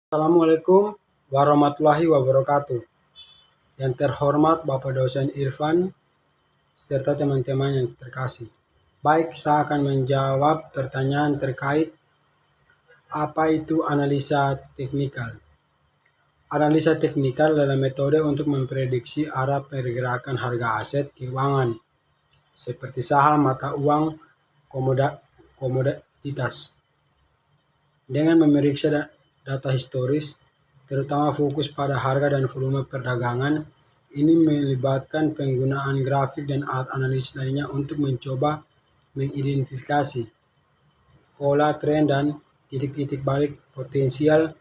Assalamualaikum warahmatullahi wabarakatuh. Yang terhormat Bapak Dosen Irfan serta teman-teman yang terkasih. Baik, saya akan menjawab pertanyaan terkait apa itu analisa teknikal. Analisa teknikal adalah metode untuk memprediksi arah pergerakan harga aset keuangan seperti saham, mata uang, komoditas. Dengan memeriksa data historis, terutama fokus pada harga dan volume perdagangan, ini melibatkan penggunaan grafik dan alat analisis lainnya untuk mencoba mengidentifikasi pola, tren, dan titik-titik balik potensial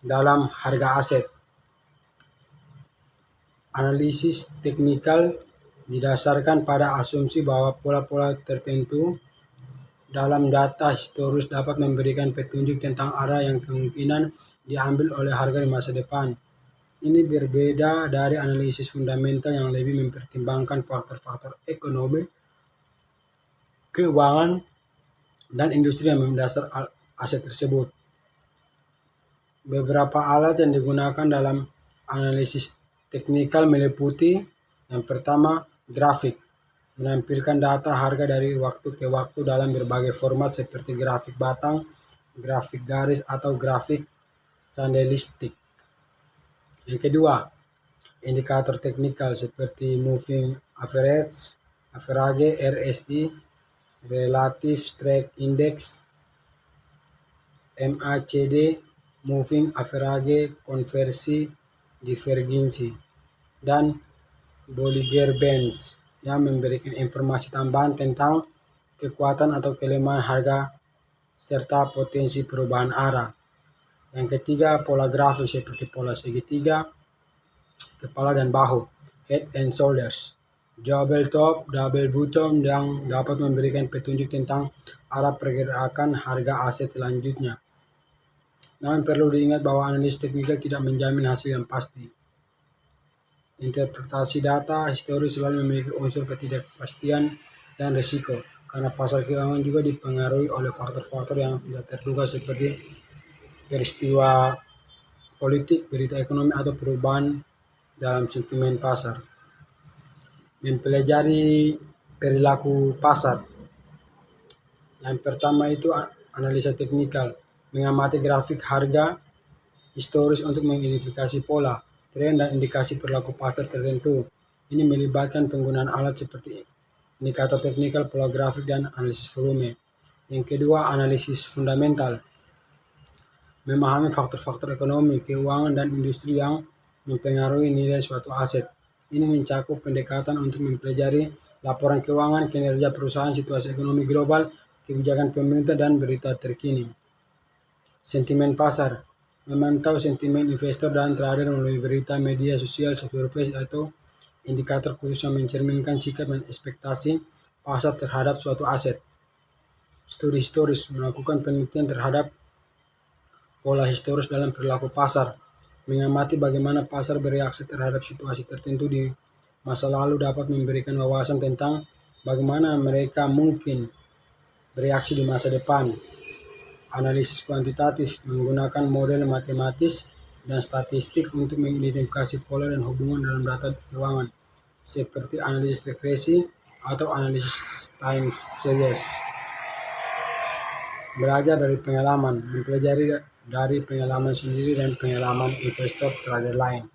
dalam harga aset. Analisis teknikal didasarkan pada asumsi bahwa pola-pola tertentu dalam data historis dapat memberikan petunjuk tentang arah yang kemungkinan diambil oleh harga di masa depan. Ini berbeda dari analisis fundamental yang lebih mempertimbangkan faktor-faktor ekonomi, keuangan, dan industri yang mendasar aset tersebut. Beberapa alat yang digunakan dalam analisis teknikal meliputi yang pertama, grafik. Menampilkan data harga dari waktu ke waktu dalam berbagai format seperti grafik batang, grafik garis, atau grafik candlestick. Yang kedua, indikator teknikal seperti moving average, RSI, relative strength index, MACD, moving average, konversi, divergensi, dan Bollinger Bands yang memberikan informasi tambahan tentang kekuatan atau kelemahan harga serta potensi perubahan arah. Yang ketiga, pola grafik seperti pola segitiga, kepala dan bahu, head and shoulders, double top, double bottom yang dapat memberikan petunjuk tentang arah pergerakan harga aset selanjutnya. Namun perlu diingat bahwa analis teknikal tidak menjamin hasil yang pasti. Interpretasi data historis selalu memiliki unsur ketidakpastian dan risiko, karena pasar keuangan juga dipengaruhi oleh faktor-faktor yang tidak terduga seperti peristiwa politik, berita ekonomi, atau perubahan dalam sentimen pasar. Mempelajari perilaku pasar. Yang pertama itu analisa teknikal, mengamati grafik harga historis untuk mengidentifikasi pola, tren, dan indikasi perilaku pasar tertentu. Ini melibatkan penggunaan alat seperti indikator teknikal, pola grafik, dan analisis volume. Yang kedua, analisis fundamental. Memahami faktor-faktor ekonomi, keuangan, dan industri yang mempengaruhi nilai suatu aset. Ini mencakup pendekatan untuk mempelajari laporan keuangan, kinerja perusahaan, situasi ekonomi global, kebijakan pemerintah, dan berita terkini. Sentimen pasar. Memantau sentimen investor dan trader melalui berita, media sosial, survei, atau indikator khusus yang mencerminkan sikap dan ekspektasi pasar terhadap suatu aset. Studi historis. Melakukan penelitian terhadap pola historis dalam perilaku pasar. Mengamati bagaimana pasar bereaksi terhadap situasi tertentu di masa lalu dapat memberikan wawasan tentang bagaimana mereka mungkin bereaksi di masa depan. Analisis kuantitatif menggunakan model matematis dan statistik untuk mengidentifikasi pola dan hubungan dalam data keuangan, seperti analisis regresi atau analisis time series. Belajar dari pengalaman, mempelajari dari pengalaman sendiri dan pengalaman investor trader lain.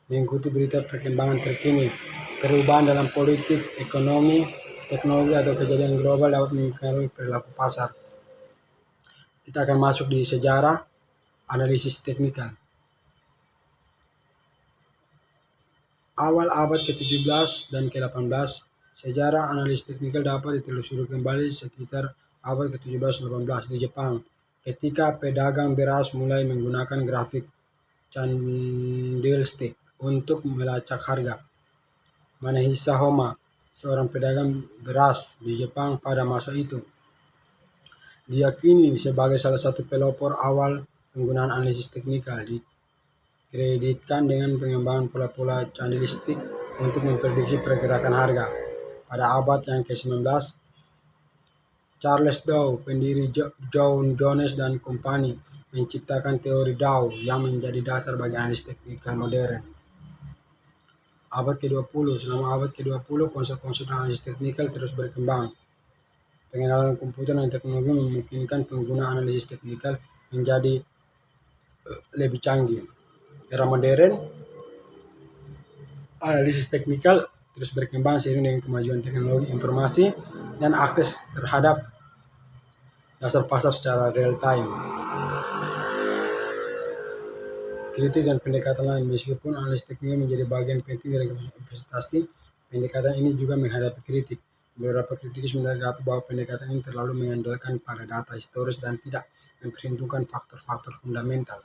Mengikuti berita perkembangan terkini, perubahan dalam politik, ekonomi, teknologi, atau kejadian global dapat mempengaruhi perilaku pasar. Kita akan masuk di sejarah analisis teknikal. Awal abad ke-17 dan ke-18, sejarah analisis teknikal dapat ditelusuri kembali sekitar abad ke-17-18 di Jepang, ketika pedagang beras mulai menggunakan grafik candlestick untuk melacak harga. Manehisa Homa, seorang pedagang beras di Jepang pada masa itu, diyakini sebagai salah satu pelopor awal penggunaan analisis teknikal. Dikreditkan dengan pengembangan pola-pola candlestick untuk memprediksi pergerakan harga. Pada abad yang ke-19, Charles Dow, pendiri Dow Jones dan Company, menciptakan teori Dow yang menjadi dasar bagi analisis teknikal modern. Abad ke-20, selama abad ke-20, konsep-konsep analisis teknikal terus berkembang. Pengenalan komputer dan teknologi memungkinkan penggunaan analisis teknikal menjadi lebih canggih. Era modern, analisis teknikal terus berkembang seiring dengan kemajuan teknologi informasi dan akses terhadap dasar pasar secara real time. Kritik dan pendekatan lain, meskipun analisis teknikal menjadi bagian penting dari investasi, pendekatan ini juga menghadapi kritik. Beberapa kritikus menanggapi bahwa pendekatan ini terlalu mengandalkan pada data historis dan tidak memperhitungkan faktor-faktor fundamental.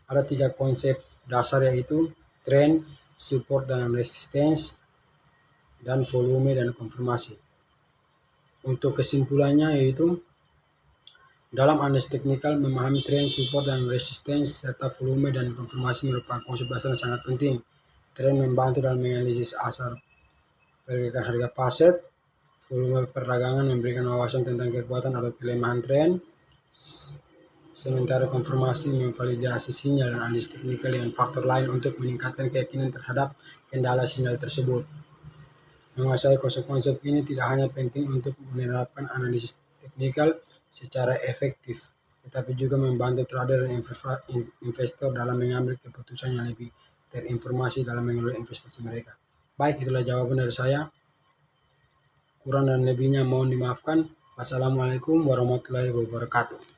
Ada 3 konsep dasar, yaitu trend, support dan resistance, dan volume dan konfirmasi. Untuk kesimpulannya yaitu, dalam analisis teknikal, memahami tren, support, dan resistance, serta volume dan konfirmasi merupakan konsep dasar yang sangat penting. Tren membantu dalam menganalisis asal pergerakan harga aset, volume perdagangan memberikan wawasan tentang kekuatan atau kelemahan tren, sementara konfirmasi memvalidasi sinyal dan analisis teknikal dengan faktor lain untuk meningkatkan keyakinan terhadap kendala sinyal tersebut. Menguasai konsep-konsep ini tidak hanya penting untuk menerapkan analisis teknikal secara efektif, tetapi juga membantu trader dan investor dalam mengambil keputusan yang lebih terinformasi dalam mengelola investasi mereka. Baik, itulah jawaban dari saya. Kurang dan lebihnya mohon dimaafkan. Wassalamualaikum warahmatullahi wabarakatuh.